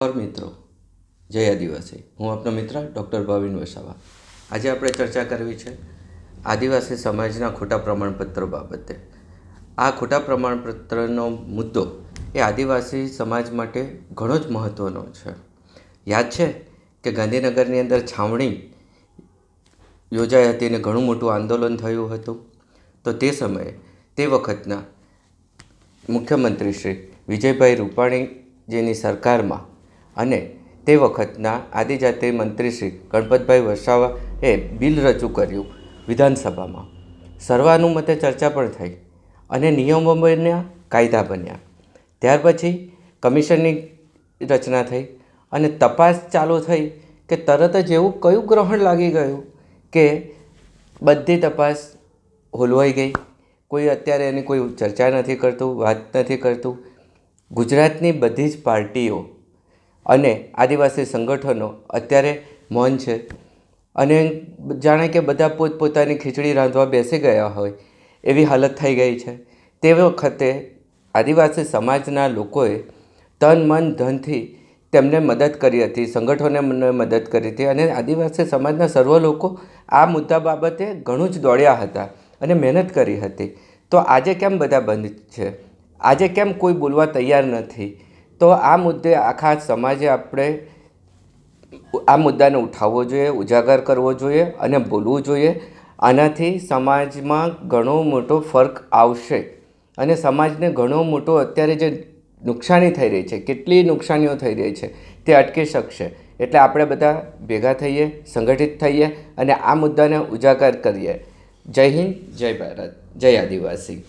और मित्रों, जय आदिवासी। हूँ आपनो मित्र डॉक्टर भाविन वसावा। आज આપણે ચર્ચા કરવી છે આદિવાસી સમાજના ખોટા પ્રમાણપત્રો બાબતે। આ ખોટા પ્રમાણપત્રનો મુદ્દો એ આદિવાસી સમાજ માટે ઘણો જ મહત્ત્વનો છે। યાદ છે કે ગાંધીનગરની અંદર છાવણી યોજાઈ હતી અને ઘણું મોટું આંદોલન થયું હતું। તો તે સમયે તે વખતના મુખ્યમંત્રી શ્રી વિજયભાઈ રૂપાણીજીની સરકારમાં અને તે વખતના આદિજાતિ મંત્રી શ્રી ગણપતભાઈ વસાવાએ બિલ રજૂ કર્યું વિધાનસભામાં। સર્વાનુમતે ચર્ચા પણ થઈ અને નિયમો બન્યા, કાયદા બન્યા। ત્યાર પછી કમિશનની રચના થઈ અને તપાસ ચાલુ થઈ કે તરત જ એવું કયું ગ્રહણ લાગી ગયું કે બધી તપાસ હોલવાઈ ગઈ। કોઈ અત્યારે એની કોઈ ચર્ચા નથી કરતું, વાત નથી કરતું। ગુજરાતની બધી જ પાર્ટીઓ અને આદિવાસી સંગઠનો અત્યારે મૌન છે અને જાણે કે બધા પોતપોતાની ખીચડી રાંધવા બેસી ગયા હોય એવી હાલત થઈ ગઈ છે। તે વખતે આદિવાસી સમાજના લોકોએ તન મન ધનથી તેમને મદદ કરી હતી, સંગઠનોને મદદ કરી હતી અને આદિવાસી સમાજના સર્વ લોકો આ મુદ્દા બાબતે ઘણું જ દોડ્યા હતા અને મહેનત કરી હતી। તો આજે કેમ બધા બંધ છે? આજે કેમ કોઈ બોલવા તૈયાર નથી? તો આ મુદ્દે આખા સમાજે આપણે આ મુદ્દાને ઉઠાવવો જોઈએ, ઉજાગર કરવો જોઈએ અને બોલવું જોઈએ। આનાથી સમાજમાં ઘણો મોટો ફર્ક આવશે અને સમાજને ઘણો મોટો અત્યારે જે નુકસાની થઈ રહી છે, કેટલી નુકસાનીઓ થઈ રહી છે તે અટકી શકશે। એટલે આપણે બધા ભેગા થઈએ, સંગઠિત થઈએ અને આ મુદ્દાને ઉજાગર કરીએ। જય હિન્દ, જય ભારત, જય આદિવાસી।